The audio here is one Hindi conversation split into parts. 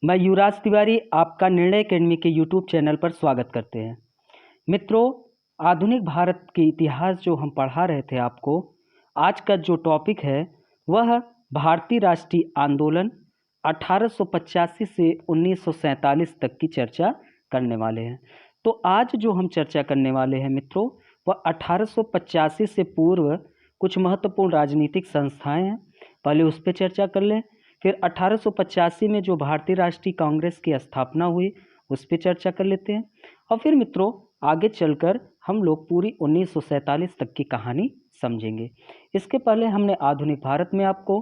मैं युवराज तिवारी आपका निर्णय एकेडमी के यूट्यूब चैनल पर स्वागत करते हैं। मित्रों, आधुनिक भारत के इतिहास जो हम पढ़ा रहे थे आपको, आज का जो टॉपिक है वह भारतीय राष्ट्रीय आंदोलन 1885 से 1947 तक की चर्चा करने वाले हैं। तो आज जो हम चर्चा करने वाले हैं मित्रों, वह 1885 से पूर्व कुछ महत्वपूर्ण राजनीतिक संस्थाएं हैं। पहले उस पर चर्चा कर लें, फिर 1885 में जो भारतीय राष्ट्रीय कांग्रेस की स्थापना हुई उस पर चर्चा कर लेते हैं, और फिर मित्रों आगे चलकर हम लोग पूरी 1947 तक की कहानी समझेंगे। इसके पहले हमने आधुनिक भारत में आपको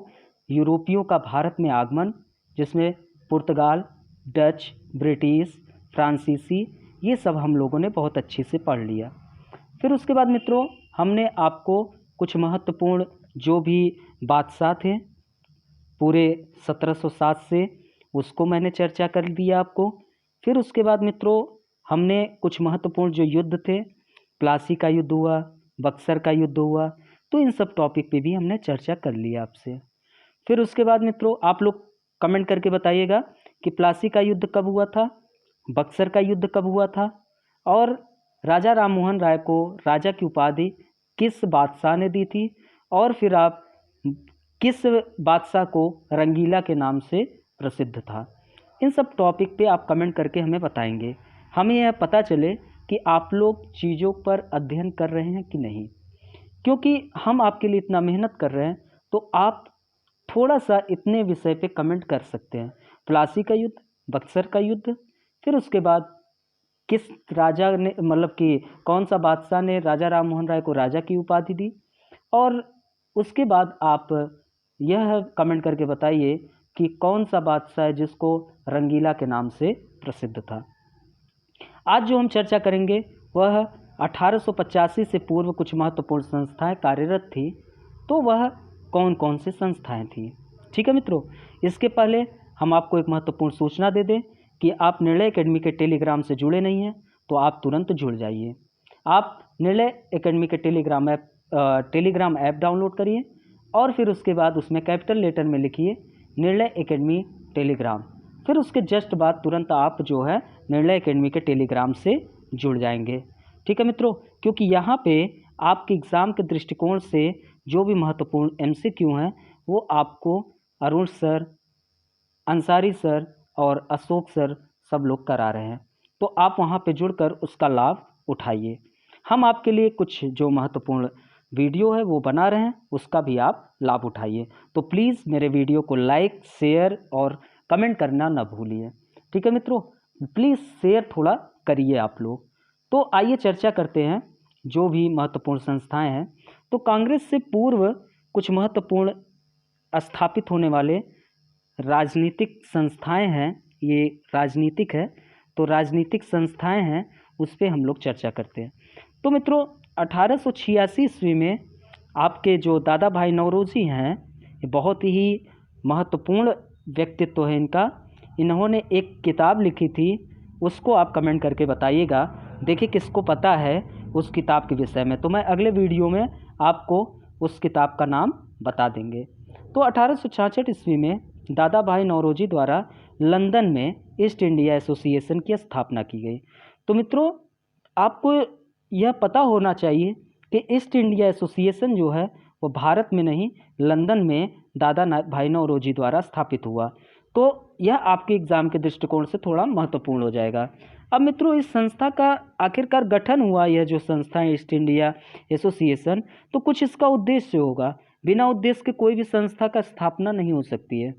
यूरोपियों का भारत में आगमन, जिसमें पुर्तगाल, डच, ब्रिटिश, फ्रांसीसी, ये सब हम लोगों ने बहुत अच्छे से पढ़ लिया। फिर उसके बाद मित्रों हमने आपको कुछ महत्वपूर्ण जो भी बादशाह थे पूरे 1707 से, उसको मैंने चर्चा कर दिया आपको। फिर उसके बाद मित्रों हमने कुछ महत्वपूर्ण जो युद्ध थे, प्लासी का युद्ध हुआ, बक्सर का युद्ध हुआ, तो इन सब टॉपिक पे भी हमने चर्चा कर लिया आपसे। फिर उसके बाद मित्रों आप लोग कमेंट करके बताइएगा कि प्लासी का युद्ध कब हुआ था, बक्सर का युद्ध कब हुआ था, और राजा राममोहन राय को राजा की उपाधि किस बादशाह ने दी थी, और फिर आप किस बादशाह को रंगीला के नाम से प्रसिद्ध था। इन सब टॉपिक पे आप कमेंट करके हमें बताएंगे, हमें यह पता चले कि आप लोग चीज़ों पर अध्ययन कर रहे हैं कि नहीं। क्योंकि हम आपके लिए इतना मेहनत कर रहे हैं तो आप थोड़ा सा इतने विषय पे कमेंट कर सकते हैं। प्लासी का युद्ध, बक्सर का युद्ध, फिर उसके बाद किस राजा ने, मतलब कि कौन सा बादशाह ने राजा राममोहन राय को राजा की उपाधि दी, और उसके बाद आप यह कमेंट करके बताइए कि कौन सा बादशाह है जिसको रंगीला के नाम से प्रसिद्ध था। आज जो हम चर्चा करेंगे वह 1885 से पूर्व कुछ महत्वपूर्ण संस्थाएं कार्यरत थी, तो वह कौन कौन सी संस्थाएं थी। ठीक है मित्रों, इसके पहले हम आपको एक महत्वपूर्ण सूचना दे दें कि आप निर्णय एकेडमी के टेलीग्राम से जुड़े नहीं हैं तो आप तुरंत जुड़ जाइए। आप निर्णय एकेडमी के टेलीग्राम ऐप डाउनलोड करिए, और फिर उसके बाद उसमें कैपिटल लेटर में लिखिए निर्णय एकेडमी टेलीग्राम। फिर उसके जस्ट बाद तुरंत आप जो है निर्णय एकेडमी के टेलीग्राम से जुड़ जाएंगे। ठीक है मित्रों, क्योंकि यहाँ पे आपके एग्ज़ाम के दृष्टिकोण से जो भी महत्वपूर्ण MCQ हैं वो आपको अरुण सर, अंसारी सर और अशोक सर सब लोग करा रहे हैं, तो आप वहाँ पे जुड़कर उसका लाभ उठाइए। हम आपके लिए कुछ जो महत्वपूर्ण वीडियो है वो बना रहे हैं, उसका भी आप लाभ उठाइए। तो प्लीज़ मेरे वीडियो को लाइक, शेयर और कमेंट करना ना भूलिए। ठीक है मित्रों, प्लीज़ शेयर थोड़ा करिए आप लोग। तो आइए चर्चा करते हैं जो भी महत्वपूर्ण संस्थाएं हैं। तो कांग्रेस से पूर्व कुछ महत्वपूर्ण स्थापित होने वाले राजनीतिक संस्थाएं हैं, ये राजनीतिक है तो राजनीतिक संस्थाएं हैं, उस पर हम लोग चर्चा करते हैं। तो मित्रों 1886 ईस्वी में आपके जो दादा भाई नौरोजी हैं, ये बहुत ही महत्वपूर्ण व्यक्तित्व है इनका। इन्होंने एक किताब लिखी थी, उसको आप कमेंट करके बताइएगा। देखिए किसको पता है उस किताब के विषय में, तो मैं अगले वीडियो में आपको उस किताब का नाम बता देंगे। तो 1866 ईस्वी में दादा भाई नौरोजी द्वारा लंदन में ईस्ट इंडिया एसोसिएशन की स्थापना की गई। तो मित्रों आपको यह पता होना चाहिए कि ईस्ट इंडिया एसोसिएशन जो है वो भारत में नहीं, लंदन में दादा भाई नौरोजी द्वारा स्थापित हुआ। तो यह आपके एग्ज़ाम के दृष्टिकोण से थोड़ा महत्वपूर्ण हो जाएगा। अब मित्रों इस संस्था का आखिरकार गठन हुआ, यह जो संस्था है ईस्ट इंडिया एसोसिएशन, तो कुछ इसका उद्देश्य होगा। बिना उद्देश्य के कोई भी संस्था का स्थापना नहीं हो सकती है।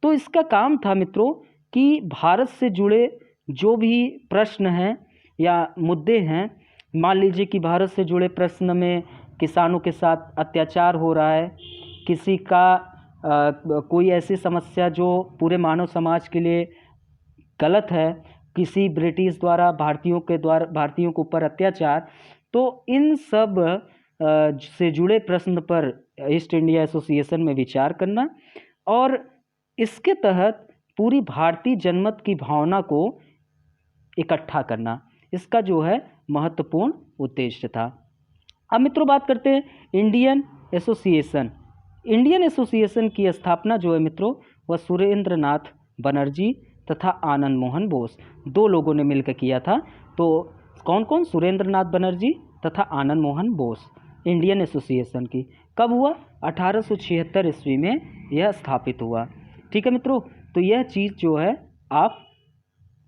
तो इसका काम था मित्रों कि भारत से जुड़े जो भी प्रश्न हैं या मुद्दे हैं, मान लीजिए कि भारत से जुड़े प्रश्न में किसानों के साथ अत्याचार हो रहा है, किसी का कोई ऐसी समस्या जो पूरे मानव समाज के लिए गलत है, किसी ब्रिटिश द्वारा भारतीयों के ऊपर अत्याचार, तो इन सब से जुड़े प्रश्न पर ईस्ट इंडिया एसोसिएशन में विचार करना और इसके तहत पूरी भारतीय जनमत की भावना को इकट्ठा करना, इसका जो है महत्वपूर्ण उद्देश्य था। अब मित्रों बात करते हैं इंडियन एसोसिएशन। इंडियन एसोसिएशन की स्थापना जो है मित्रों वह सुरेंद्र नाथ बनर्जी तथा आनंद मोहन बोस, दो लोगों ने मिलकर किया था। तो कौन कौन? सुरेंद्र नाथ बनर्जी तथा आनंद मोहन बोस, इंडियन एसोसिएशन की। कब हुआ? 1876 ईस्वी में यह स्थापित हुआ। ठीक है मित्रों, तो यह चीज़ जो है आप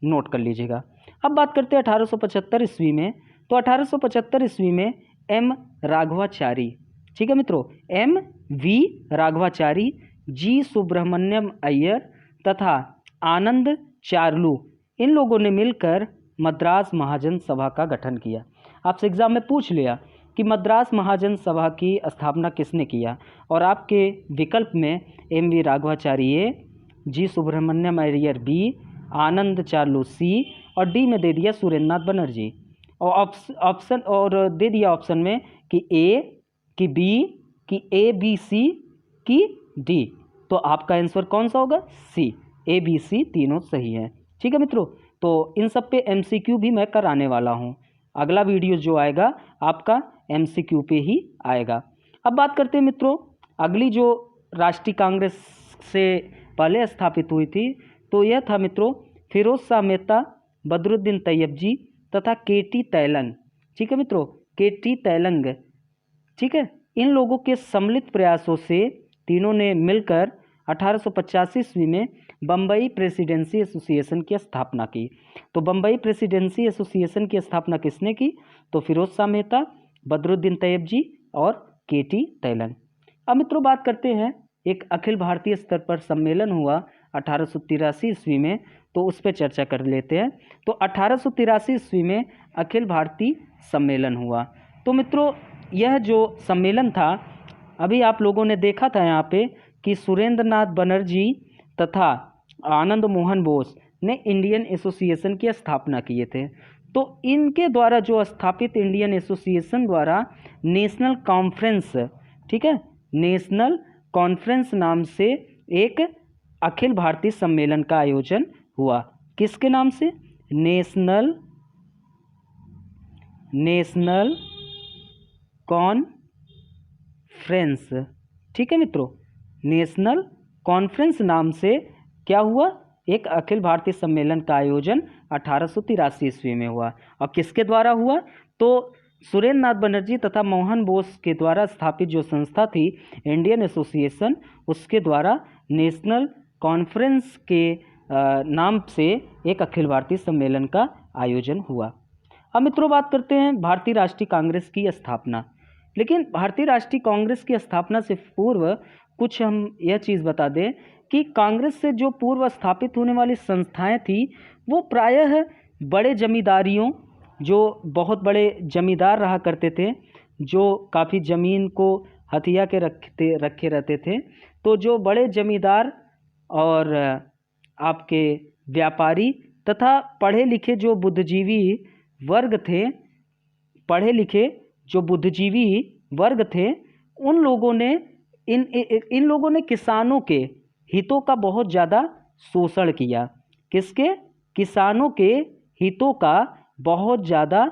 नोट कर लीजिएगा। अब बात करते हैं 1875 ईस्वी में। तो 1875 ईस्वी में एम राघवाचारी, ठीक है मित्रों, एम वी राघवाचारी, जी सुब्रमण्यम अय्यर तथा आनंद चार्लू, इन लोगों ने मिलकर मद्रास महाजन सभा का गठन किया। आपसे एग्जाम में पूछ लिया कि मद्रास महाजन सभा की स्थापना किसने किया, और आपके विकल्प में M V Raghavachari A, G Subramaniam Iyer B, Anand Charlu C, और डी में दे दिया सुरेंद्र नाथ बनर्जी। और ऑप्शन और दे दिया ऑप्शन में कि ए, कि बी, कि ए बी सी, कि डी। तो आपका आंसर कौन सा होगा? सी, ए बी सी तीनों सही हैं। ठीक है मित्रों, तो इन सब पे एमसीक्यू भी मैं कराने वाला हूँ। अगला वीडियो जो आएगा आपका एमसीक्यू पे ही आएगा। अब बात करते हैं मित्रों, अगली जो राष्ट्रीय कांग्रेस से पहले स्थापित हुई थी, तो यह था मित्रों फिरोज शाह मेहता, बदरुद्दीन तैयबजी तथा केटी तैलंग। ठीक है मित्रों, केटी तैलंग, ठीक है, इन लोगों के सम्मिलित प्रयासों से तीनों ने मिलकर 1885 ईस्वी में बम्बई प्रेसिडेंसी एसोसिएशन की स्थापना की। तो बम्बई प्रेसिडेंसी एसोसिएशन की स्थापना किसने की? तो फिरोज शाह मेहता, बदरुद्दीन तैयबजी और केटी तैलंग। अब मित्रों बात करते हैं, एक अखिल भारतीय स्तर पर सम्मेलन हुआ 1883 ईस्वी में, तो उस पर चर्चा कर लेते हैं। तो 1883 ईस्वी में अखिल भारतीय सम्मेलन हुआ। तो मित्रों यह जो सम्मेलन था, अभी आप लोगों ने देखा था यहाँ पे कि सुरेंद्र नाथ बनर्जी तथा आनंद मोहन बोस ने इंडियन एसोसिएशन की स्थापना किए थे। तो इनके द्वारा जो स्थापित इंडियन एसोसिएशन द्वारा नेशनल कॉन्फ्रेंस, ठीक है, नेशनल कॉन्फ्रेंस नाम से एक अखिल भारतीय सम्मेलन का आयोजन हुआ। किसके नाम से? National conference. ठीक है मित्रों, नेशनल कॉन्फ्रेंस नाम से क्या हुआ? एक अखिल भारतीय सम्मेलन का आयोजन 1883 ईस्वी में हुआ। और किसके द्वारा हुआ? तो सुरेंद्र नाथ बनर्जी तथा मोहन बोस के द्वारा स्थापित जो संस्था थी इंडियन एसोसिएशन, उसके द्वारा नेशनल कॉन्फ्रेंस के नाम से एक अखिल भारतीय सम्मेलन का आयोजन हुआ। अब मित्रों बात करते हैं भारतीय राष्ट्रीय कांग्रेस की स्थापना। लेकिन भारतीय राष्ट्रीय कांग्रेस की स्थापना से पूर्व कुछ हम यह चीज़ बता दें कि कांग्रेस से जो पूर्व स्थापित होने वाली संस्थाएं थी, वो प्रायः बड़े जमींदारियों, जो बहुत बड़े जमींदार रहा करते थे, जो काफ़ी ज़मीन को हथिया के रखे रहते थे, तो जो बड़े जमींदार और आपके व्यापारी तथा पढ़े लिखे जो बुद्धिजीवी वर्ग थे, पढ़े लिखे जो बुद्धिजीवी वर्ग थे, उन लोगों ने इन लोगों ने किसानों के हितों का बहुत ज़्यादा शोषण किया। किसके? किसानों के हितों का बहुत ज़्यादा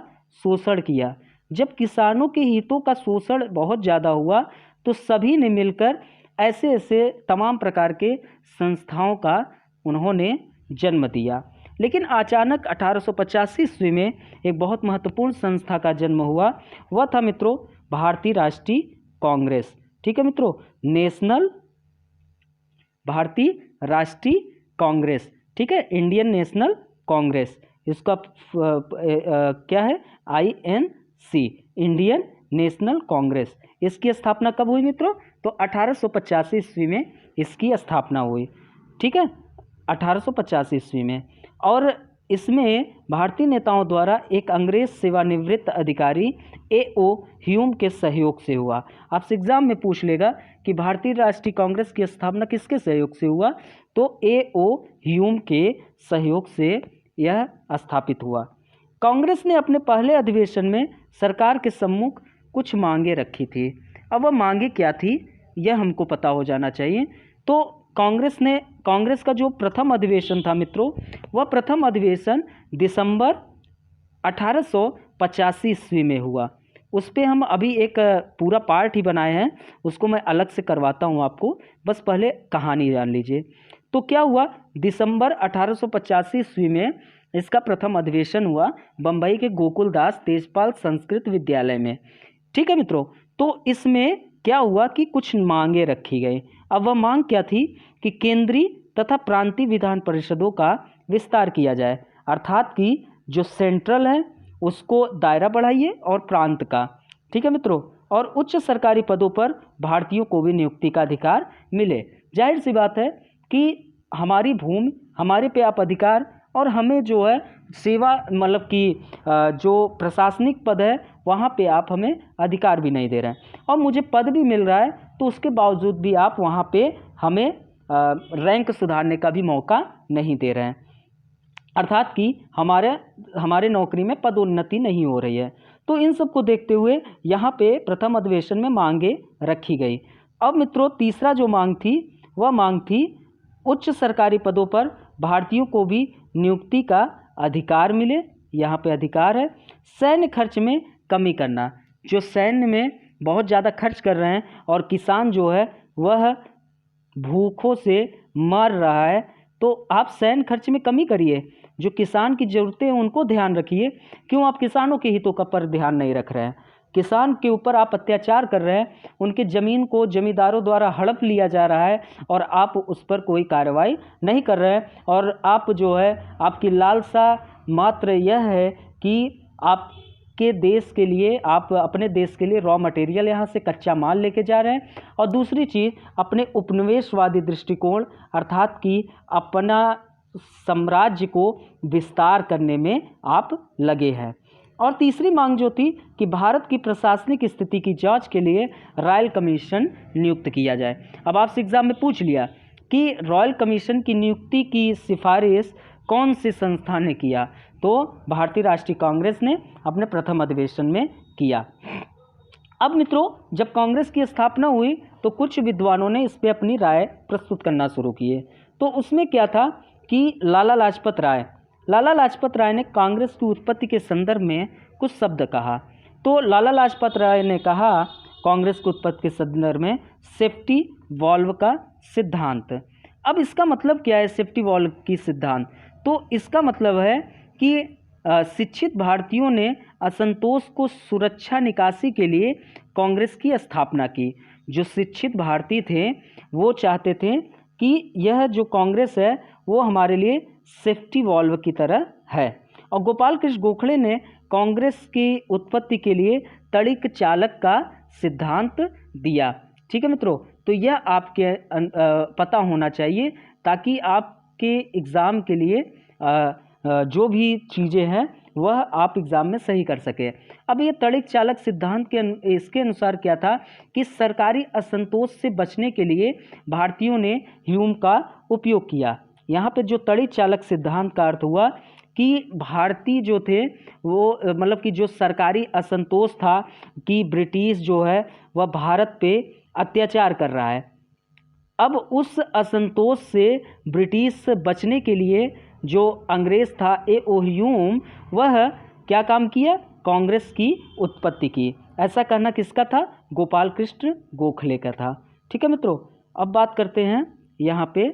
शोषण किया। जब किसानों के हितों का शोषण बहुत ज़्यादा हुआ, तो सभी ने मिलकर ऐसे ऐसे तमाम प्रकार के संस्थाओं का उन्होंने जन्म दिया। लेकिन अचानक 1885 ईस्वी में एक बहुत महत्वपूर्ण संस्था का जन्म हुआ। वह था मित्रों भारतीय राष्ट्रीय कांग्रेस। ठीक है मित्रों, भारतीय राष्ट्रीय कांग्रेस, ठीक है, इंडियन नेशनल कांग्रेस, इसका क्या है? INC, Indian national Congress. इसकी स्थापना कब हुई मित्रों? तो 1885 ईस्वी में इसकी स्थापना हुई। ठीक है, 1885 ईस्वी में। और इसमें भारतीय नेताओं द्वारा एक अंग्रेज सेवानिवृत्त अधिकारी A.O. ह्यूम के सहयोग से हुआ। आपसे एग्जाम में पूछ लेगा कि भारतीय राष्ट्रीय कांग्रेस की स्थापना किसके सहयोग से हुआ? तो A.O. ह्यूम के सहयोग से यह स्थापित हुआ। कांग्रेस ने अपने पहले अधिवेशन में सरकार के सम्मुख कुछ मांगे रखी थी। अब वह मांगे क्या थी, यह हमको पता हो जाना चाहिए। तो कांग्रेस का जो प्रथम अधिवेशन था मित्रों, वह प्रथम अधिवेशन दिसंबर 1885 ईस्वी में हुआ। उस पर हम अभी एक पूरा पार्ट ही बनाए हैं, उसको मैं अलग से करवाता हूँ आपको, बस पहले कहानी जान लीजिए। तो क्या हुआ, दिसंबर 1885 ईस्वी में इसका प्रथम अधिवेशन हुआ बम्बई के गोकुलदास तेजपाल संस्कृत विद्यालय में। ठीक है मित्रों, तो इसमें क्या हुआ कि कुछ मांगे रखी गई। अब वह मांग क्या थी कि केंद्रीय तथा प्रांतीय विधान परिषदों का विस्तार किया जाए, अर्थात कि जो सेंट्रल है उसको दायरा बढ़ाइए और प्रांत का, ठीक है मित्रों, और उच्च सरकारी पदों पर भारतीयों को भी नियुक्ति का अधिकार मिले। जाहिर सी बात है कि हमारी भूमि, हमारे पे आप अधिकार, और हमें जो है सेवा मतलब कि जो प्रशासनिक पद है वहाँ पे आप हमें अधिकार भी नहीं दे रहे हैं, और मुझे पद भी मिल रहा है तो उसके बावजूद भी आप वहाँ पे हमें रैंक सुधारने का भी मौका नहीं दे रहे हैं, अर्थात कि हमारे नौकरी में पदोन्नति नहीं हो रही है। तो इन सब को देखते हुए यहाँ पे प्रथम अधिवेशन में मांगे रखी गई। अब मित्रों, तीसरा जो मांग थी वह मांग थी उच्च सरकारी पदों पर भारतीयों को भी नियुक्ति का अधिकार मिले। यहाँ पे अधिकार है। सैन्य खर्च में कमी करना, जो सैन्य में बहुत ज़्यादा खर्च कर रहे हैं और किसान जो है वह भूखों से मर रहा है, तो आप सैन्य खर्च में कमी करिए, जो किसान की ज़रूरतें हैं उनको ध्यान रखिए। क्यों आप किसानों के हितों का पर ध्यान नहीं रख रहे हैं? किसान के ऊपर आप अत्याचार कर रहे हैं, उनकी ज़मीन को जमींदारों द्वारा हड़प लिया जा रहा है और आप उस पर कोई कार्रवाई नहीं कर रहे हैं। और आप जो है, आपकी लालसा मात्र यह है कि आपके देश के लिए, आप अपने देश के लिए रॉ मटेरियल यहाँ से कच्चा माल लेके जा रहे हैं, और दूसरी चीज़ अपने उपनिवेशवादी दृष्टिकोण अर्थात कि अपना साम्राज्य को विस्तार करने में आप लगे हैं। और तीसरी मांग जो थी कि भारत की प्रशासनिक स्थिति की जांच के लिए रॉयल कमीशन नियुक्त किया जाए। अब आपसे एग्जाम में पूछ लिया कि रॉयल कमीशन की नियुक्ति की सिफारिश कौन से संस्था ने किया, तो भारतीय राष्ट्रीय कांग्रेस ने अपने प्रथम अधिवेशन में किया। अब मित्रों, जब कांग्रेस की स्थापना हुई तो कुछ विद्वानों ने इस पर अपनी राय प्रस्तुत करना शुरू किए। तो उसमें क्या था कि लाला लाजपत राय ने कांग्रेस की उत्पत्ति के संदर्भ में कुछ शब्द कहा। तो लाला लाजपत राय ने कहा कांग्रेस की उत्पत्ति के संदर्भ में सेफ्टी वॉल्व का सिद्धांत। अब इसका मतलब क्या है सेफ्टी वॉल्व की सिद्धांत? तो इसका मतलब है कि शिक्षित भारतीयों ने असंतोष को सुरक्षा निकासी के लिए कांग्रेस की स्थापना की। जो शिक्षित भारतीय थे वो चाहते थे कि यह जो कांग्रेस है वो हमारे लिए सेफ्टी वॉल्व की तरह है। और गोपाल कृष्ण गोखले ने कांग्रेस की उत्पत्ति के लिए तड़िक चालक का सिद्धांत दिया। ठीक है मित्रों, तो यह आपके पता होना चाहिए ताकि आपके एग्ज़ाम के लिए जो भी चीज़ें हैं वह आप एग्ज़ाम में सही कर सके। अब ये तड़िक चालक सिद्धांत के इसके अनुसार क्या था कि सरकारी असंतोष से बचने के लिए भारतीयों ने ह्यूम का उपयोग किया। यहाँ पे जो तड़िक चालक सिद्धांत का अर्थ हुआ कि भारतीय जो थे वो मतलब कि जो सरकारी असंतोष था कि ब्रिटिश जो है वह भारत पे अत्याचार कर रहा है। अब उस असंतोष से ब्रिटिश से बचने के लिए जो अंग्रेज़ था ए.ओ. ह्यूम, वह क्या काम किया? कांग्रेस की उत्पत्ति की। ऐसा कहना किसका था? गोपाल कृष्ण गोखले का था। ठीक है मित्रों, अब बात करते हैं यहाँ पे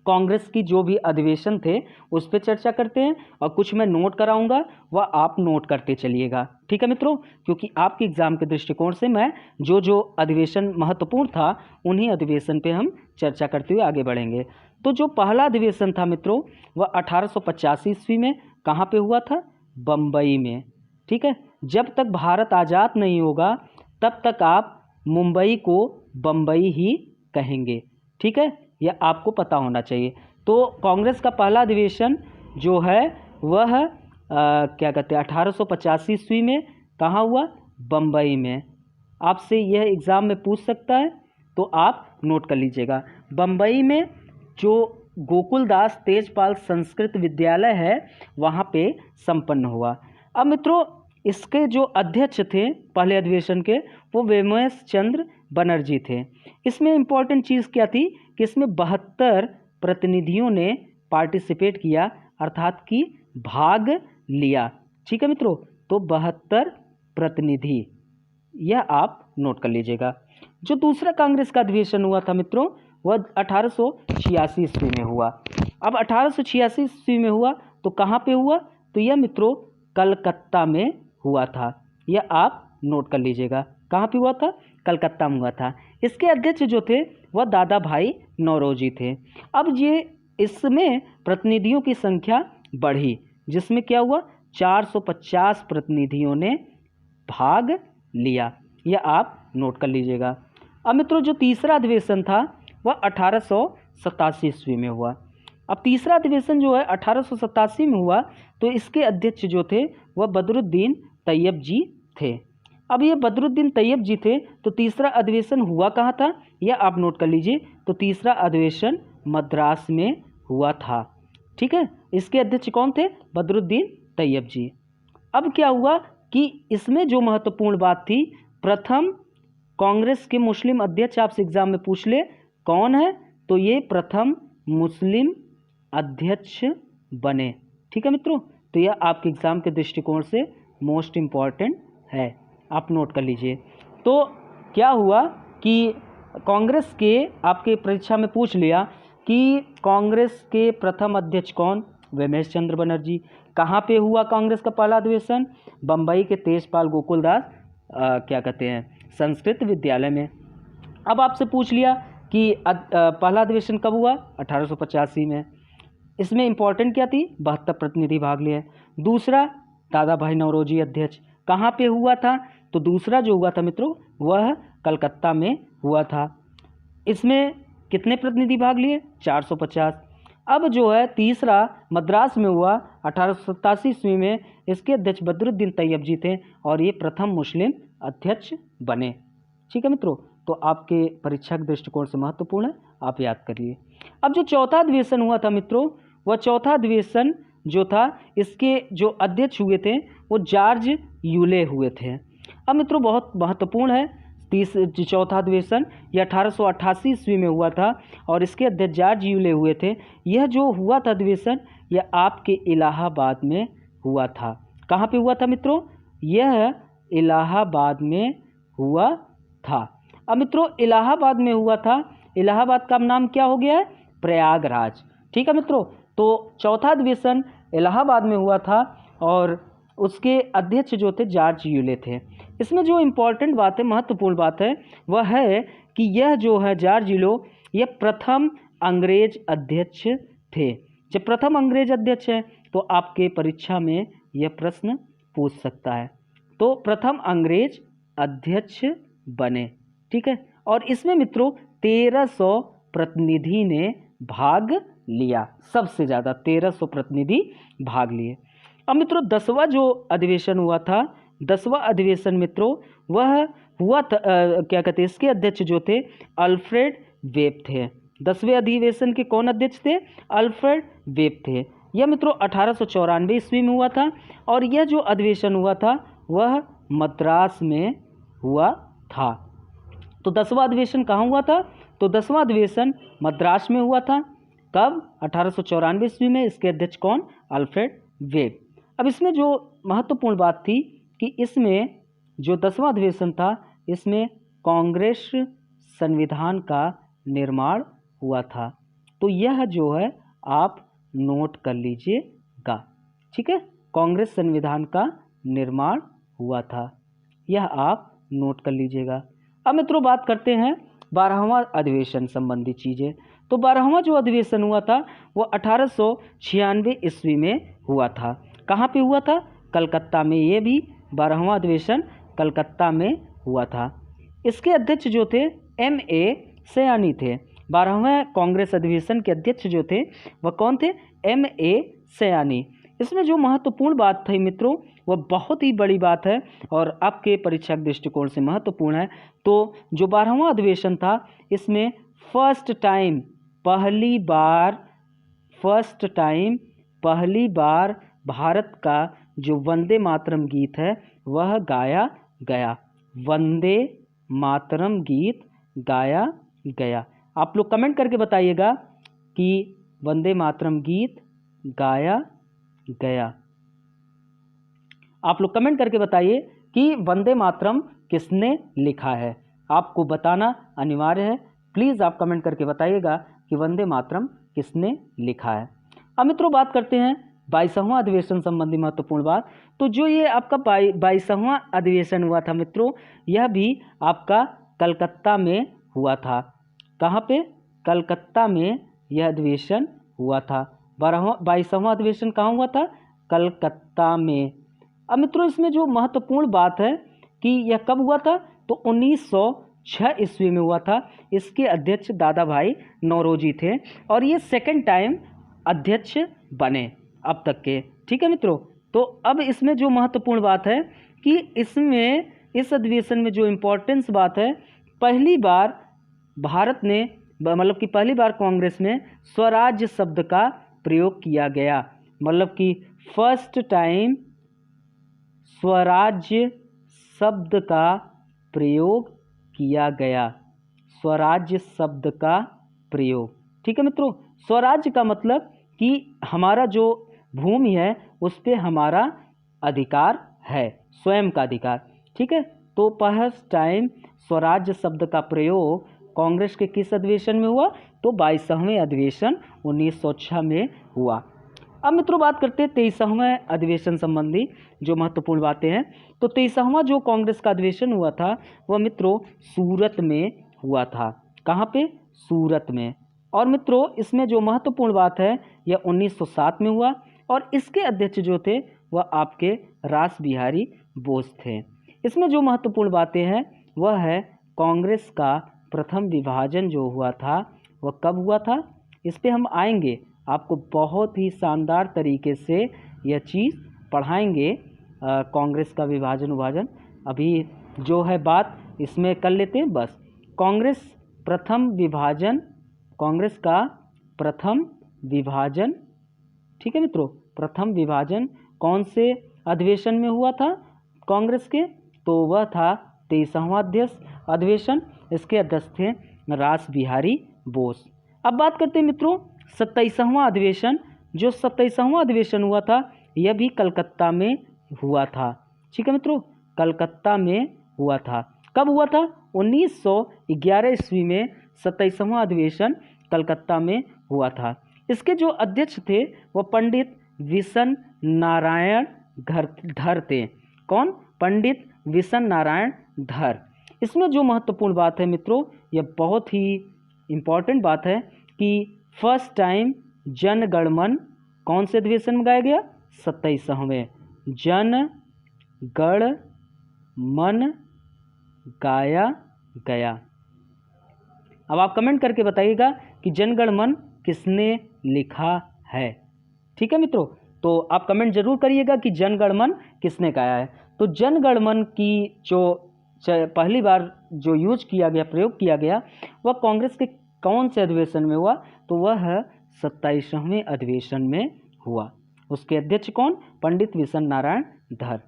कांग्रेस की जो भी अधिवेशन थे उस पर चर्चा करते हैं, और कुछ मैं नोट कराऊंगा वह आप नोट करते चलिएगा। ठीक है मित्रों, क्योंकि आपके एग्ज़ाम के दृष्टिकोण से मैं जो अधिवेशन महत्वपूर्ण था उन्हीं अधिवेशन पे हम चर्चा करते हुए आगे बढ़ेंगे। तो जो पहला अधिवेशन था मित्रों वह 1885 ईस्वी में कहाँ पे हुआ था? बम्बई में। ठीक है, जब तक भारत आज़ाद नहीं होगा तब तक आप मुंबई को बम्बई ही कहेंगे। ठीक है, यह आपको पता होना चाहिए। तो कांग्रेस का पहला अधिवेशन जो है वह क्या कहते हैं 1885 ईस्वी में कहाँ हुआ? बम्बई में। आपसे यह एग्ज़ाम में पूछ सकता है तो आप नोट कर लीजिएगा। बम्बई में जो गोकुलदास तेजपाल संस्कृत विद्यालय है वहाँ पे संपन्न हुआ। अब मित्रों, इसके जो अध्यक्ष थे पहले अधिवेशन के वो वेमस चंद्र बनर्जी थे। इसमें इम्पॉर्टेंट चीज़ क्या थी कि इसमें 72 प्रतिनिधियों ने पार्टिसिपेट किया, अर्थात कि भाग लिया। ठीक है मित्रों, तो 72 प्रतिनिधि, यह आप नोट कर लीजिएगा। जो दूसरा कांग्रेस का अधिवेशन हुआ था मित्रों वह 1886 ईस्वी में हुआ। अब 1886 ईस्वी में हुआ तो कहाँ पे हुआ? तो यह मित्रों कलकत्ता में हुआ था। यह आप नोट कर लीजिएगा, कहाँ पे हुआ था? कलकत्ता में हुआ था। इसके अध्यक्ष जो थे वह दादा भाई नौरोजी थे। अब ये इसमें प्रतिनिधियों की संख्या बढ़ी, जिसमें क्या हुआ? 450 प्रतिनिधियों ने भाग लिया। यह आप नोट कर लीजिएगा। अब मित्रों जो तीसरा अधिवेशन था वह 1887 ईस्वी में हुआ। अब तीसरा अधिवेशन जो है 1887 में हुआ तो इसके अध्यक्ष जो थे वह बदरुद्दीन तैयब जी थे। अब ये बदरुद्दीन तैयब जी थे तो तीसरा अधिवेशन हुआ कहाँ था? यह आप नोट कर लीजिए। तो तीसरा अधिवेशन मद्रास में हुआ था। ठीक है, इसके अध्यक्ष कौन थे? बदरुद्दीन तैयब जी। अब क्या हुआ कि इसमें जो महत्वपूर्ण बात थी, प्रथम कांग्रेस के मुस्लिम अध्यक्ष आपसे एग्जाम में पूछ ले कौन है, तो ये प्रथम मुस्लिम अध्यक्ष बने। ठीक है मित्रों, तो यह आपके एग्जाम के दृष्टिकोण से मोस्ट इम्पॉर्टेंट है, आप नोट कर लीजिए। तो क्या हुआ कि कांग्रेस के आपके परीक्षा में पूछ लिया कि कांग्रेस के प्रथम अध्यक्ष कौन? रमेश चंद्र बनर्जी। कहाँ पे हुआ कांग्रेस का पहला अधिवेशन? बम्बई के तेजपाल गोकुलदास क्या कहते हैं संस्कृत विद्यालय में। अब आपसे पूछ लिया कि पहला अधिवेशन कब हुआ? 1885 में। इसमें इम्पोर्टेंट क्या थी? 72 प्रतिनिधि भाग लिए। दूसरा दादा भाई नौरोजी अध्यक्ष, कहाँ पे हुआ था? तो दूसरा जो हुआ था मित्रों वह कलकत्ता में हुआ था। इसमें कितने प्रतिनिधि भाग लिए? 450। अब जो है तीसरा मद्रास में हुआ 1887 ईस्वी में, इसके अध्यक्ष बदरुद्दीन तैयब जी थे और ये प्रथम मुस्लिम अध्यक्ष बने। ठीक है मित्रों, तो आपके परीक्षा के दृष्टिकोण से महत्वपूर्ण है, आप याद करिए। अब जो चौथा अधिवेशन हुआ था मित्रों, वह चौथा अधिवेशन जो था इसके जो अध्यक्ष हुए थे वो जॉर्ज यूले हुए थे। अब मित्रों बहुत महत्वपूर्ण है चौथा अधिवेशन, यह 1888 ईस्वी में हुआ था और इसके अध्यक्ष जॉर्ज यूले हुए थे। यह जो हुआ था अधिवेशन यह आपके इलाहाबाद में हुआ था। कहाँ पे हुआ था मित्रों? यह इलाहाबाद में हुआ था। अब मित्रों इलाहाबाद में हुआ था, इलाहाबाद का नाम क्या हो गया है? प्रयागराज। ठीक है मित्रों, तो चौथा अधिवेशन इलाहाबाद में हुआ था और उसके अध्यक्ष जो थे जॉर्ज यूले थे। इसमें जो इम्पोर्टेंट बात है, महत्वपूर्ण बात है, वह है कि यह जो है जॉर्ज यूले यह प्रथम अंग्रेज अध्यक्ष थे। जब प्रथम अंग्रेज अध्यक्ष है तो आपके परीक्षा में यह प्रश्न पूछ सकता है। तो प्रथम अंग्रेज अध्यक्ष बने। ठीक है, और इसमें मित्रों 1300 प्रतिनिधि ने भाग लिया, सबसे ज़्यादा 1300 प्रतिनिधि भाग लिए। अब मित्रों 10वां जो अधिवेशन हुआ था, 10वां अधिवेशन मित्रों वह हुआ था क्या कहते हैं इसके अध्यक्ष जो थे अल्फ्रेड वेब थे। 10वें अधिवेशन के कौन अध्यक्ष थे? अल्फ्रेड वेब थे। यह मित्रों 1894 ईस्वी में हुआ था और यह जो अधिवेशन हुआ था वह मद्रास में हुआ था। तो 10वां अधिवेशन कहाँ हुआ था? तो 10वां अधिवेशन मद्रास में हुआ था। कब? 1894 ईस्वी में। इसके अध्यक्ष कौन? Alfred web. अब इसमें जो महत्वपूर्ण बात थी कि इसमें जो 10वां अधिवेशन था इसमें कांग्रेस संविधान का निर्माण हुआ था। तो यह जो है आप नोट कर लीजिएगा। ठीक है, कांग्रेस संविधान का निर्माण हुआ था, यह आप नोट कर लीजिएगा। अब मित्रों बात करते हैं 12वां अधिवेशन संबंधी चीज़ें। तो 12वां जो अधिवेशन हुआ था वो 1896 ईस्वी में हुआ था। कहाँ पे हुआ था? कलकत्ता में। ये भी 12वां अधिवेशन कलकत्ता में हुआ था। इसके अध्यक्ष जो थे M.A. सयानी थे। 12वें कांग्रेस अधिवेशन के अध्यक्ष जो थे वह कौन थे? M.A. सयानी। इसमें जो महत्वपूर्ण बात थी मित्रों वह बहुत ही बड़ी बात है और आपके परीक्षा के दृष्टिकोण से महत्वपूर्ण है। तो जो 12वां अधिवेशन था इसमें फर्स्ट टाइम पहली बार भारत का जो वंदे मातरम गीत है वह गाया गया। वंदे मातरम गीत गाया गया। आप लोग कमेंट करके बताइएगा कि वंदे मातरम गीत गाया गया। आप लोग कमेंट करके बताइए कि वंदे मातरम किसने लिखा है, आपको बताना अनिवार्य है। प्लीज़ आप कमेंट करके बताइएगा कि वंदे मातरम किसने लिखा है। अब मित्रों बात करते हैं 22वां अधिवेशन संबंधी महत्वपूर्ण बात। तो जो ये आपका 22वां अधिवेशन हुआ था मित्रों, यह भी आपका कलकत्ता में हुआ था। कहाँ पे? कलकत्ता में यह अधिवेशन हुआ था। 22वां अधिवेशन कहाँ हुआ था? कलकत्ता में। अब मित्रों इसमें जो महत्वपूर्ण बात है कि यह कब हुआ था, तो 1906 ईस्वी में हुआ था। इसके अध्यक्ष दादा भाई नौरोजी थे और ये सेकंड टाइम अध्यक्ष बने अब तक के। ठीक है मित्रों, तो अब इसमें जो महत्वपूर्ण बात है कि इसमें इस अधिवेशन में जो इम्पोर्टेंस बात है, पहली बार भारत ने मतलब कि पहली बार कांग्रेस में स्वराज्य शब्द का प्रयोग किया गया। मतलब कि फर्स्ट टाइम स्वराज्य शब्द का प्रयोग किया गया। स्वराज्य शब्द का प्रयोग। ठीक है मित्रों, स्वराज्य का मतलब कि हमारा जो भूमि है उस पे हमारा अधिकार है, स्वयं का अधिकार। ठीक है, तो फर्स्ट टाइम स्वराज्य शब्द का प्रयोग कांग्रेस के किस अधिवेशन में हुआ, तो 22वें अधिवेशन 1906 में हुआ। अब मित्रों बात करते हैं 23वें अधिवेशन संबंधी जो महत्वपूर्ण बातें हैं। तो 23वां जो कांग्रेस का अधिवेशन हुआ था वह मित्रों सूरत में हुआ था। कहाँ पे? सूरत में। और मित्रों इसमें जो महत्वपूर्ण बात है यह 1907 में हुआ और इसके अध्यक्ष जो थे वह आपके रास बिहारी बोस थे। इसमें जो महत्वपूर्ण बातें हैं वह है कांग्रेस का प्रथम विभाजन जो हुआ था वह कब हुआ था, इस पे हम आएंगे। आपको बहुत ही शानदार तरीके से यह चीज़ पढ़ाएंगे। कांग्रेस का विभाजन अभी जो है बात इसमें कर लेते हैं बस। कांग्रेस का प्रथम विभाजन, ठीक है मित्रों, प्रथम विभाजन कौन से अधिवेशन में हुआ था कांग्रेस के, तो वह था 23वां अधिवेशन। इसके अध्यक्ष थे रास बिहारी बोस। अब बात करते हैं मित्रों 27वां अधिवेशन। जो 27वां अधिवेशन हुआ था यह भी कलकत्ता में हुआ था। ठीक है मित्रों, कलकत्ता में हुआ था। कब हुआ था? 1911 ईस्वी में 27वां अधिवेशन कलकत्ता में हुआ था। इसके जो अध्यक्ष थे वह पंडित विशन नारायण धर थे। कौन? पंडित विशन नारायण धर। इसमें जो महत्वपूर्ण बात है मित्रों, यह बहुत ही इम्पॉर्टेंट बात है कि फर्स्ट टाइम जन गण मन कौन से अधिवेशन में गाया गया? 27वें जन गण मन गाया गया। अब आप कमेंट करके बताइएगा कि जन गण मन किसने लिखा है। ठीक है मित्रों, तो आप कमेंट जरूर करिएगा कि जन गण मन किसने गाया है। तो जन गण मन की जो पहली बार जो यूज किया गया, प्रयोग किया गया, वह कांग्रेस के कौन से अधिवेशन में हुआ, तो वह 27वें अधिवेशन में हुआ। उसके अध्यक्ष कौन? पंडित विशन नारायण धर।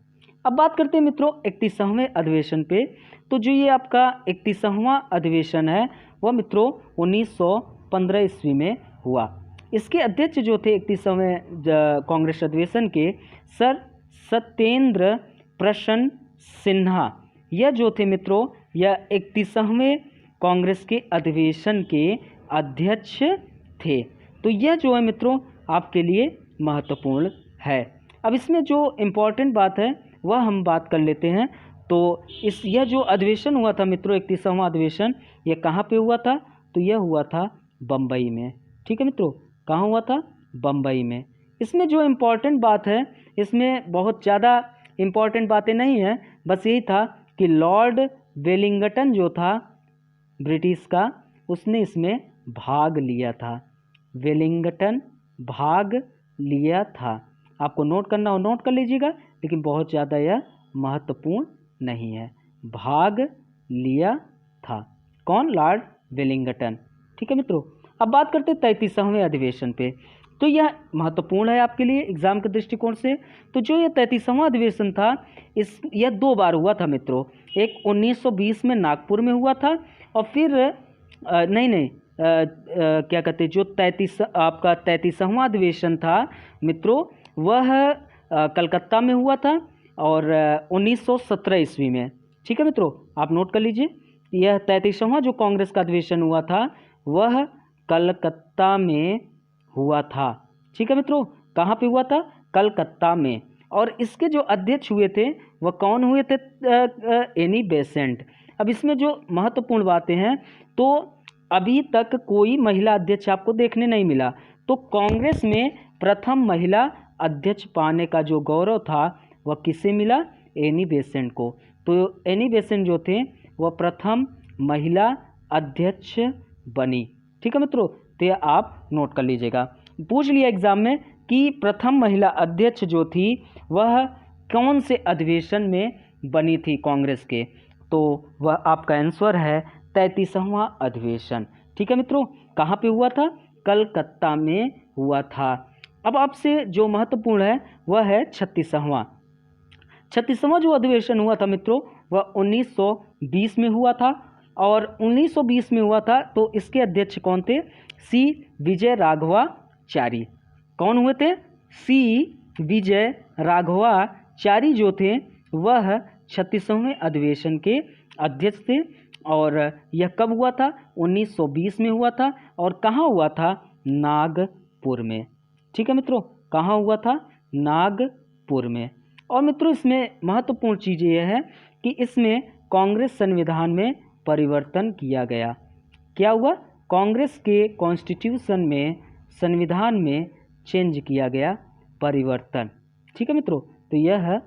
अब बात करते हैं मित्रों 31वें अधिवेशन पे। तो जो ये आपका 31वां अधिवेशन है वह मित्रों 1915 ईस्वी में हुआ। इसके अध्यक्ष जो थे 31वें कांग्रेस अधिवेशन के सर सत्येंद्र प्रसन्न सिन्हा, यह जो थे मित्रों यह 31वें कांग्रेस के अधिवेशन के अध्यक्ष थे। तो यह जो है मित्रों आपके लिए महत्वपूर्ण है। अब इसमें जो इम्पोर्टेंट बात है वह हम बात कर लेते हैं। तो यह जो अधिवेशन हुआ था मित्रों 31वां अधिवेशन, यह कहाँ पे हुआ था, तो यह हुआ था बम्बई में। ठीक है मित्रों, कहाँ हुआ था? बम्बई में। इसमें जो इम्पोर्टेंट बात है, इसमें बहुत ज़्यादा इम्पोर्टेंट बातें नहीं हैं, बस यही था कि लॉर्ड वेलिंगटन जो था ब्रिटिश का, उसने इसमें भाग लिया था। वेलिंगटन भाग लिया था। आपको नोट करना हो नोट कर लीजिएगा, लेकिन बहुत ज़्यादा यह महत्वपूर्ण नहीं है। भाग लिया था कौन? Lord Wellington. ठीक है मित्रों, अब बात करते हैं 33वें अधिवेशन पे। तो यह महत्वपूर्ण है आपके लिए एग्जाम के दृष्टिकोण से। तो जो यह 33वां अधिवेशन था यह 2 बार हुआ था मित्रों। एक 1920 में नागपुर में हुआ था और फिर क्या कहते हैं, जो 33वां अधिवेशन था मित्रों वह कलकत्ता में हुआ था और 1917 ईस्वी में। ठीक है मित्रों, आप नोट कर लीजिए यह 33वां जो कांग्रेस का अधिवेशन हुआ था वह कलकत्ता में हुआ था। ठीक है मित्रों, कहाँ पे हुआ था? कलकत्ता में। और इसके जो अध्यक्ष हुए थे वह कौन हुए थे? Annie Besant. अब इसमें जो महत्वपूर्ण बातें हैं, तो अभी तक कोई महिला अध्यक्ष आपको देखने नहीं मिला, तो कांग्रेस में प्रथम महिला अध्यक्ष पाने का जो गौरव था वह किसे मिला? एनी बेसेंट को। तो एनी बेसेंट जो थे वह प्रथम महिला अध्यक्ष बनी। ठीक है मित्रों, तो ये आप नोट कर लीजिएगा। पूछ लिया एग्जाम में कि प्रथम महिला अध्यक्ष जो थी वह कौन से अधिवेशन में बनी थी कांग्रेस के, तो वह आपका आंसर है 33वां अधिवेशन। ठीक है मित्रों, कहाँ पे हुआ था? कलकत्ता में हुआ था। अब आपसे जो महत्वपूर्ण है वह है 36वां जो अधिवेशन हुआ था मित्रों वह 1920 में हुआ था। और 1920 में हुआ था तो इसके अध्यक्ष कौन थे? सी विजय राघवाचारी। कौन हुए थे? सी विजय राघवाचारी जो थे वह 36वें अधिवेशन के अध्यक्ष थे। और यह कब हुआ था? 1920 में हुआ था। और कहाँ हुआ था? नागपुर में। ठीक है मित्रों, कहाँ हुआ था? नागपुर में। और मित्रों इसमें महत्वपूर्ण चीज़ यह है कि इसमें कांग्रेस संविधान में परिवर्तन किया गया। क्या हुआ? कांग्रेस के कॉन्स्टिट्यूशन में, संविधान में चेंज किया गया, परिवर्तन। ठीक है मित्रों, तो यह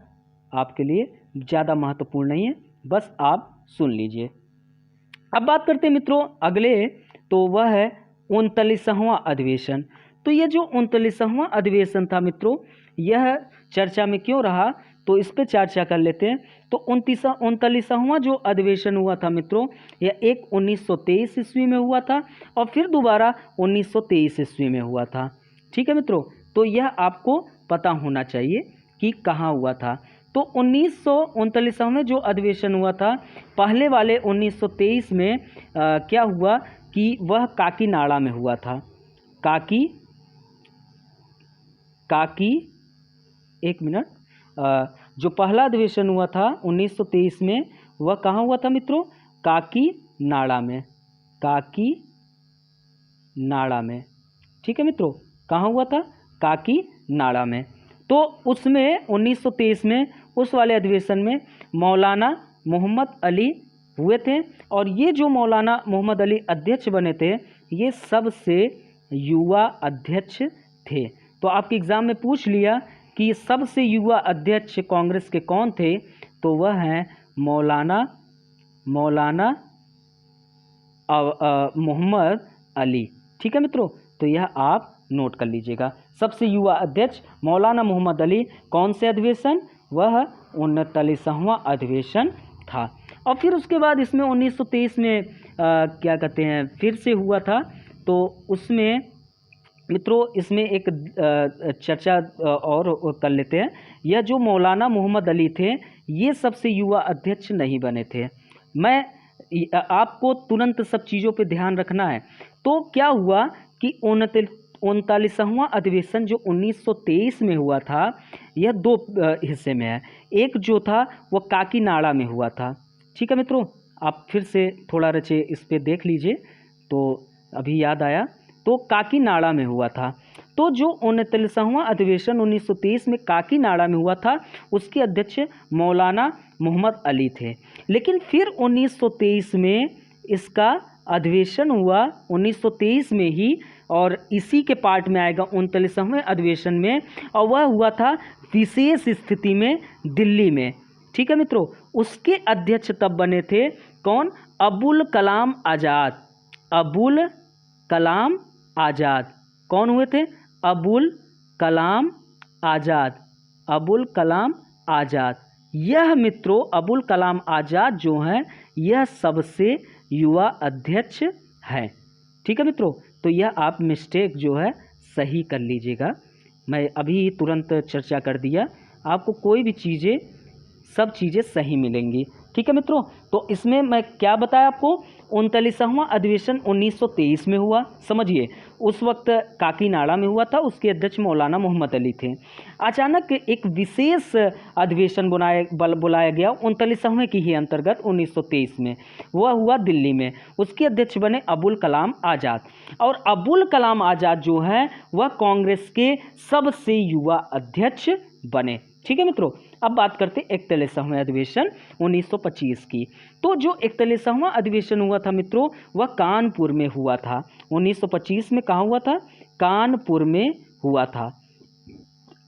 आपके लिए ज़्यादा महत्वपूर्ण नहीं है, बस आप सुन लीजिए। अब बात करते हैं मित्रों अगले, तो वह है 39वां अधिवेशन। तो यह जो 39वां अधिवेशन था मित्रों, यह चर्चा में क्यों रहा, तो इस पर चर्चा कर लेते हैं। तो 39वां जो अधिवेशन हुआ था मित्रों, यह एक 1923 ईस्वी में हुआ था और फिर दोबारा 1923 ईस्वी में हुआ था। ठीक है मित्रों, तो यह आपको पता होना चाहिए कि कहाँ हुआ था। तो 1939वां जो अधिवेशन हुआ था, पहले वाले 1923 में क्या हुआ कि वह काकीनाड़ा में हुआ था। एक मिनट, जो पहला अधिवेशन हुआ था 1923 में वह कहाँ हुआ था मित्रों? काकीनाड़ा में। ठीक है मित्रों, कहाँ हुआ था? काकीनाड़ा में। तो उसमें 1923 में उस वाले अधिवेशन में मौलाना मोहम्मद अली हुए थे। और ये जो मौलाना मोहम्मद अली अध्यक्ष बने थे, ये सबसे युवा अध्यक्ष थे। तो आपके एग्ज़ाम में पूछ लिया कि सबसे युवा अध्यक्ष कांग्रेस के कौन थे, तो वह हैं मौलाना मोहम्मद अली। ठीक है मित्रों, तो यह आप नोट कर लीजिएगा। सबसे युवा अध्यक्ष मौलाना मोहम्मद अली। कौन से अधिवेशन? वह 39वां अधिवेशन था। और फिर उसके बाद इसमें 1923 में क्या कहते हैं, फिर से हुआ था। तो उसमें मित्रों इसमें एक चर्चा और कर लेते हैं। यह जो मौलाना मोहम्मद अली थे, ये सबसे युवा अध्यक्ष नहीं बने थे। मैं आपको तुरंत सब चीज़ों पे ध्यान रखना है। तो क्या हुआ कि 39वां अधिवेशन जो 1923 में हुआ था, यह दो हिस्से में है। एक जो था वह काकीनाड़ा में हुआ था। ठीक है मित्रों, आप फिर से थोड़ा रचे इस पे देख लीजिए, तो अभी याद आया। तो काकीनाड़ा में हुआ था। तो जो 39वां अधिवेशन 1923 में काकीनाड़ा में हुआ था, उसके अध्यक्ष मौलाना मोहम्मद अली थे। लेकिन फिर 1923 में इसका अधिवेशन हुआ, 1923 में ही, और इसी के पार्ट में आएगा 39वें अधिवेशन में, और वह हुआ था विशेष स्थिति में दिल्ली में। ठीक है मित्रों, उसके अध्यक्ष तब बने थे कौन? अबुल कलाम आज़ाद। अबुल कलाम आज़ाद। कौन हुए थे? अबुल कलाम आज़ाद। अबुल कलाम आज़ाद। यह मित्रों अबुल कलाम आज़ाद जो हैं, यह सबसे युवा अध्यक्ष हैं। ठीक है मित्रों, तो यह आप मिस्टेक जो है सही कर लीजिएगा। मैं अभी तुरंत चर्चा कर दिया, आपको कोई भी चीज़ें, सब चीज़ें सही मिलेंगी। ठीक है मित्रों, तो इसमें मैं क्या बताया आपको, 39वां अधिवेशन 1923 में हुआ। समझिए, उस वक्त काकीनाडा में हुआ था, उसके अध्यक्ष मौलाना मोहम्मद अली थे। अचानक एक विशेष अधिवेशन बुलाया गया 39वें की ही अंतर्गत 1923 में, वह हुआ दिल्ली में। उसके अध्यक्ष बने अबुल कलाम आज़ाद, और अबुल कलाम आज़ाद जो है वह कांग्रेस के सबसे युवा अध्यक्ष बने। ठीक है मित्रों, अब बात करते 41वें अधिवेशन 1925 की। तो जो 41वां अधिवेशन हुआ था मित्रों, वह कानपुर में हुआ था। 1925 में कहाँ हुआ था, कानपुर में हुआ था।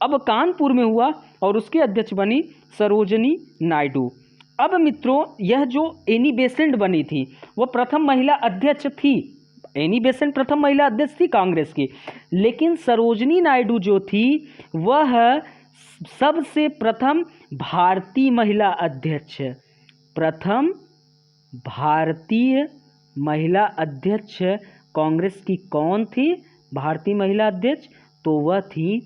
अब कानपुर में हुआ और उसके अध्यक्ष बनी सरोजनी नायडू। अब मित्रों, यह जो एनी बेसेंट बनी थी वह प्रथम महिला अध्यक्ष थी। एनी बेसेंट प्रथम महिला अध्यक्ष थी कांग्रेस की, लेकिन सरोजनी नायडू जो थी वह सबसे प्रथम भारतीय महिला अध्यक्ष, प्रथम भारतीय महिला अध्यक्ष कांग्रेस की कौन थी, भारतीय महिला अध्यक्ष, तो वह थी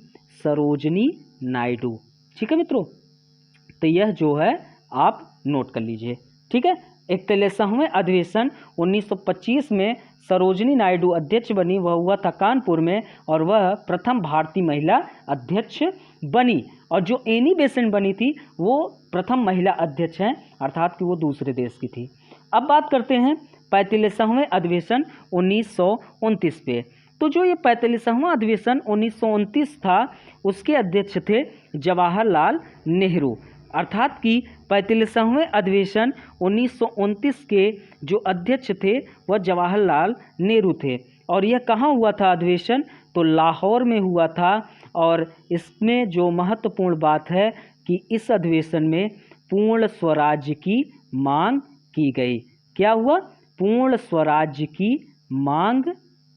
सरोजनी नायडू। ठीक है मित्रों, तो यह जो है आप नोट कर लीजिए। ठीक है, 41वें अधिवेशन 1925 में सरोजनी नायडू अध्यक्ष बनी, वह हुआ था कानपुर में, और वह प्रथम भारतीय महिला अध्यक्ष बनी। और जो एनी बेसेंट बनी थी वो प्रथम महिला अध्यक्ष हैं, अर्थात कि वो दूसरे देश की थी। अब बात करते हैं 45वें अधिवेशन 1929 पे। तो जो ये 45वां अधिवेशन 1929 था, उसके अध्यक्ष थे जवाहरलाल नेहरू, अर्थात कि 45वें अधिवेशन 1929 के जो अध्यक्ष थे वह जवाहरलाल नेहरू थे। और यह कहाँ हुआ था अधिवेशन, तो लाहौर में हुआ था। और इसमें जो महत्वपूर्ण बात है कि इस अधिवेशन में पूर्ण स्वराज्य की मांग की गई। क्या हुआ, पूर्ण स्वराज्य की मांग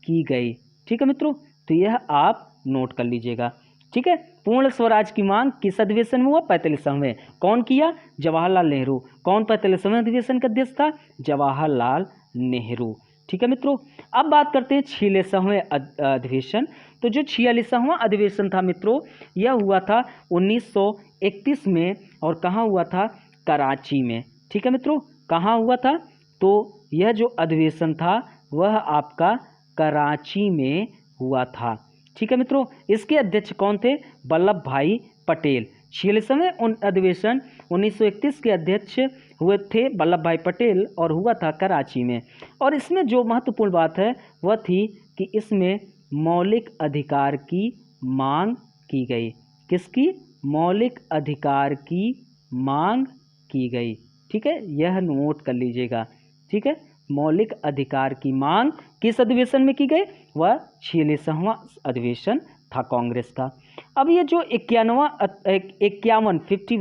की गई। ठीक है मित्रों, तो यह आप नोट कर लीजिएगा। ठीक है, पूर्ण स्वराज की मांग किस अधिवेशन में हुआ, 45वें। कौन किया, जवाहरलाल नेहरू। कौन 45वें अधिवेशन का अध्यक्ष था, जवाहरलाल नेहरू। ठीक है मित्रों, अब बात करते हैं 46वें अधिवेशन। तो जो 46वां अधिवेशन था मित्रों, यह हुआ था 1931 में, और कहाँ हुआ था, कराची में। ठीक है मित्रों, कहाँ हुआ था, तो यह जो अधिवेशन था वह आपका कराची में हुआ था। ठीक है मित्रों, इसके अध्यक्ष कौन थे, वल्लभ भाई पटेल। 46वें अधिवेशन 1931 के अध्यक्ष हुए थे वल्लभ भाई पटेल, और हुआ था कराची में। और इसमें जो महत्वपूर्ण बात है वह थी कि इसमें मौलिक अधिकार की मांग की गई। किसकी, मौलिक अधिकार की मांग की गई। ठीक है, यह नोट कर लीजिएगा। ठीक है, मौलिक अधिकार की मांग किस अधिवेशन में की गई, वह 46वां अधिवेशन था कांग्रेस का। अब ये जो 51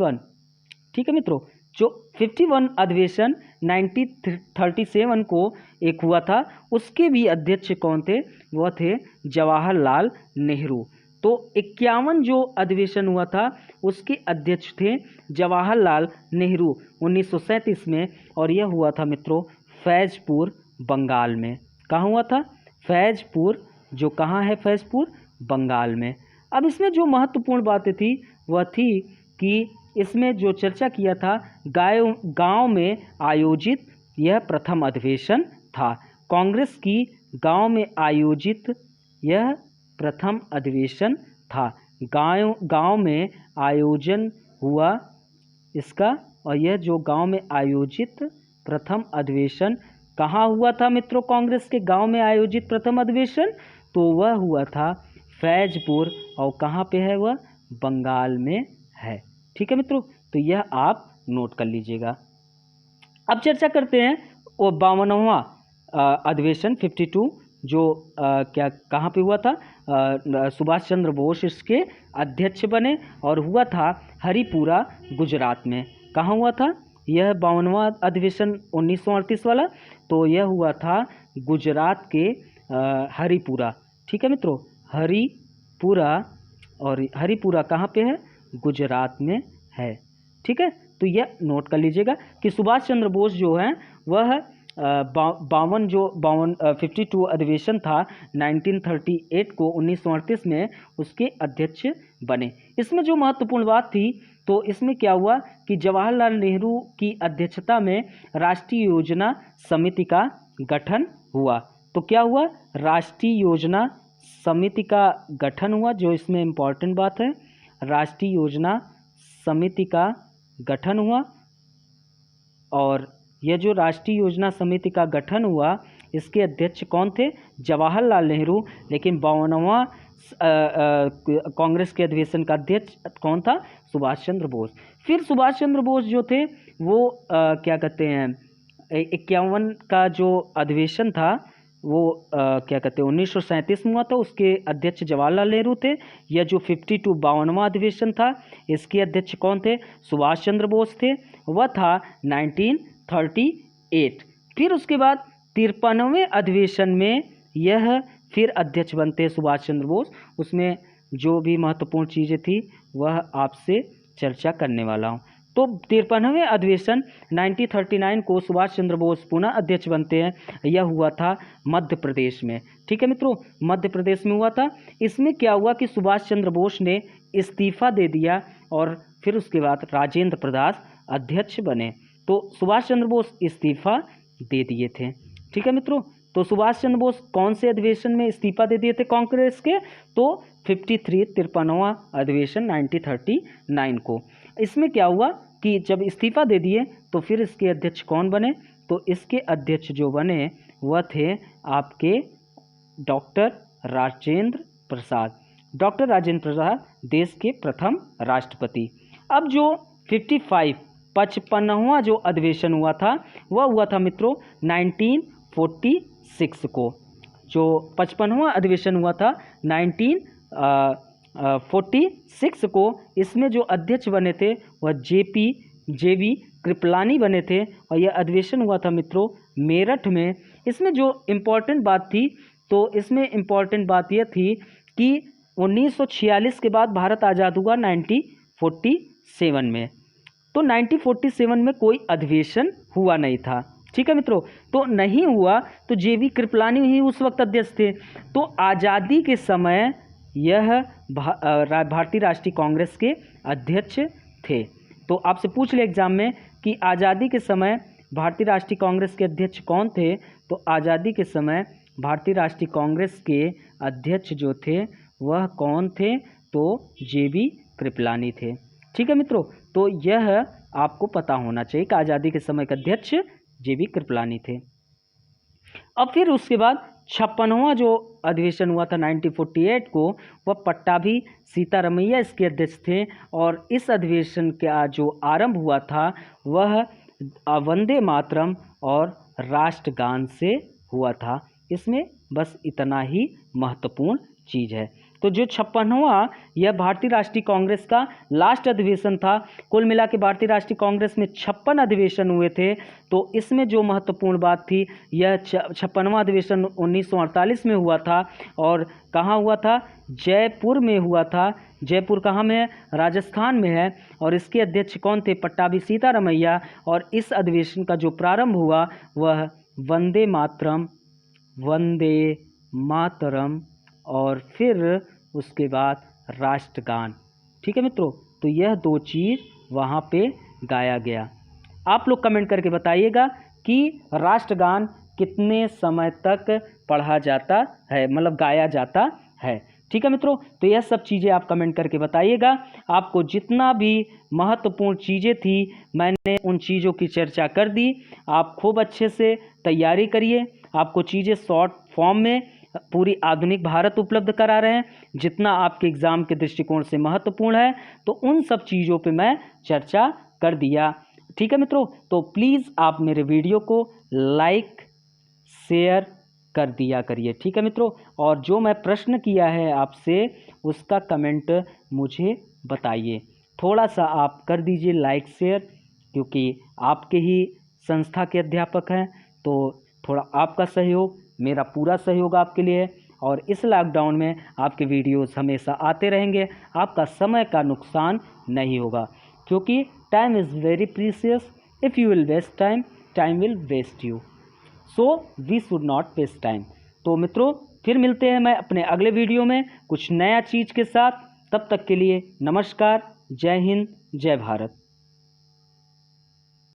ठीक है मित्रों, जो 51 अधिवेशन 1937 को एक हुआ था, उसके भी अध्यक्ष कौन थे, वह थे जवाहरलाल नेहरू। तो 51 जो अधिवेशन हुआ था उसके अध्यक्ष थे जवाहरलाल नेहरू 1937 में, और यह हुआ था मित्रों फैज़पुर बंगाल में। कहाँ हुआ था, फैज़पुर, जो कहाँ है, फैज़पुर बंगाल में। अब इसमें जो महत्वपूर्ण बातें थी वह थी कि इसमें जो चर्चा किया था, गांव में आयोजित यह प्रथम अधिवेशन था। कांग्रेस की गांव में आयोजित यह प्रथम अधिवेशन था। गांव में आयोजन हुआ इसका, और यह जो गांव में आयोजित प्रथम अधिवेशन कहाँ हुआ था मित्रों, कांग्रेस के गांव में आयोजित प्रथम अधिवेशन, तो वह हुआ था फैज़पुर, और कहाँ पे है वह, बंगाल में है। ठीक है मित्रों, तो यह आप नोट कर लीजिएगा। अब चर्चा करते हैं वो 52वां अधिवेशन 52, जो क्या कहाँ पे हुआ था, सुभाष चंद्र बोस इसके अध्यक्ष बने, और हुआ था हरिपुरा गुजरात में। कहाँ हुआ था यह 52वां अधिवेशन 1938 वाला, तो यह हुआ था गुजरात के हरिपुरा। ठीक है मित्रों, हरिपुरा, और हरिपुरा कहाँ पे है, गुजरात में है। ठीक है, तो यह नोट कर लीजिएगा कि सुभाष चंद्र बोस जो हैं वह 52 अधिवेशन था 1938 को 1938 में उसके अध्यक्ष बने। इसमें जो महत्वपूर्ण बात थी तो इसमें क्या हुआ कि जवाहरलाल नेहरू की अध्यक्षता में राष्ट्रीय योजना समिति का गठन हुआ। तो क्या हुआ, राष्ट्रीय योजना समिति का गठन हुआ, जो इसमें इम्पॉर्टेंट बात है, राष्ट्रीय योजना समिति का गठन हुआ। और यह जो राष्ट्रीय योजना समिति का गठन हुआ, इसके अध्यक्ष कौन थे, जवाहरलाल नेहरू। लेकिन 52वां कांग्रेस के अधिवेशन का अध्यक्ष कौन था, सुभाष चंद्र बोस। फिर सुभाष चंद्र बोस जो थे वो क्या कहते हैं, 51 का जो अधिवेशन था वो क्या कहते हैं 1937 में हुआ था, उसके अध्यक्ष जवाहरलाल नेहरू थे। यह जो 52वां अधिवेशन था, इसके अध्यक्ष कौन थे, सुभाष चंद्र बोस थे, वह था 1938। फिर उसके बाद 53वें अधिवेशन में यह फिर अध्यक्ष बनते हैं सुभाष चंद्र बोस। उसमें जो भी महत्वपूर्ण चीज़ें थी वह आपसे चर्चा करने वाला हूँ। तो 53वें अधिवेशन 1939 को सुभाष चंद्र बोस पुनः अध्यक्ष बनते हैं। यह हुआ था मध्य प्रदेश में। ठीक है मित्रों, मध्य प्रदेश में हुआ था। इसमें क्या हुआ कि सुभाष चंद्र बोस ने इस्तीफा दे दिया और फिर उसके बाद राजेंद्र प्रसाद अध्यक्ष बने। तो सुभाष चंद्र बोस इस्तीफा दे दिए थे। ठीक है मित्रों, तो सुभाष चंद्र बोस कौन से अधिवेशन में इस्तीफा दे दिए थे कांग्रेस के, तो 53वां अधिवेशन 1939 को। इसमें क्या हुआ कि जब इस्तीफा दे दिए तो फिर इसके अध्यक्ष कौन बने, तो इसके अध्यक्ष जो बने वह थे आपके डॉक्टर राजेंद्र प्रसाद। डॉक्टर राजेंद्र प्रसाद देश के प्रथम राष्ट्रपति। अब जो 55वां जो अधिवेशन हुआ था वह हुआ था मित्रों 1946 को। जो 55वां अधिवेशन हुआ था 1946 को, इसमें जो अध्यक्ष बने थे वह जेबी कृपलानी बने थे और यह अधिवेशन हुआ था मित्रों मेरठ में। इसमें जो इम्पोर्टेंट बात थी, तो इसमें इम्पोर्टेंट बात यह थी कि 1946 के बाद भारत आज़ाद हुआ 1947 में। तो 1947 में कोई अधिवेशन हुआ नहीं था। ठीक है मित्रों, तो नहीं हुआ तो जेबी कृपलानी ही उस वक्त अध्यक्ष थे। तो आज़ादी के समय यह भारतीय राष्ट्रीय कांग्रेस के अध्यक्ष थे। तो आपसे पूछ ले एग्जाम में कि आज़ादी के समय भारतीय राष्ट्रीय कांग्रेस के अध्यक्ष कौन थे, तो आज़ादी के समय भारतीय राष्ट्रीय कांग्रेस के अध्यक्ष जो थे वह कौन थे, तो जेबी कृपलानी थे। ठीक है मित्रों, तो यह आपको पता होना चाहिए कि आज़ादी के समय के अध्यक्ष जेबी कृपलानी थे। अब फिर उसके बाद 56वां जो अधिवेशन हुआ था 1948 को, वह पट्टाभी सीतारमैया इसके अध्यक्ष थे। और इस अधिवेशन का जो आरंभ हुआ था वह वंदे मातरम और राष्ट्रगान से हुआ था। इसमें बस इतना ही महत्वपूर्ण चीज़ है। तो जो 56वां यह भारतीय राष्ट्रीय कांग्रेस का लास्ट अधिवेशन था। कुल मिला के भारतीय राष्ट्रीय कांग्रेस में 56 अधिवेशन हुए थे। तो इसमें जो महत्वपूर्ण बात थी, यह 56वां अधिवेशन 1948 में हुआ था। और कहाँ हुआ था, जयपुर में हुआ था। जयपुर कहाँ में है, राजस्थान में है। और इसके अध्यक्ष कौन थे, पट्टाभी सीतारमैया। और इस अधिवेशन का जो प्रारंभ हुआ वह वंदे मातरम और फिर उसके बाद राष्ट्रगान। ठीक है मित्रों, तो यह दो चीज़ वहाँ पे गाया गया। आप लोग कमेंट करके बताइएगा कि राष्ट्रगान कितने समय तक पढ़ा जाता है, मतलब गाया जाता है। ठीक है मित्रों, तो यह सब चीज़ें आप कमेंट करके बताइएगा। आपको जितना भी महत्वपूर्ण चीज़ें थी मैंने उन चीज़ों की चर्चा कर दी। आप खूब अच्छे से तैयारी करिए। आपको चीज़ें शॉर्ट फॉर्म में पूरी आधुनिक भारत उपलब्ध करा रहे हैं, जितना आपके एग्ज़ाम के दृष्टिकोण से महत्वपूर्ण है। तो उन सब चीज़ों पे मैं चर्चा कर दिया। ठीक है मित्रों, तो प्लीज़ आप मेरे वीडियो को लाइक शेयर कर दिया करिए। ठीक है मित्रों, और जो मैं प्रश्न किया है आपसे उसका कमेंट मुझे बताइए। थोड़ा सा आप कर दीजिए लाइक शेयर, क्योंकि आपके ही संस्था के अध्यापक हैं। तो थोड़ा आपका सहयोग, मेरा पूरा सहयोग आपके लिए है। और इस लॉकडाउन में आपके वीडियोस हमेशा आते रहेंगे। आपका समय का नुकसान नहीं होगा, क्योंकि time is very precious. If you will waste time, time will waste you. So we should not waste time. तो मित्रों, फिर मिलते हैं मैं अपने अगले वीडियो में कुछ नया चीज़ के साथ। तब तक के लिए नमस्कार, जय हिंद, जय भारत।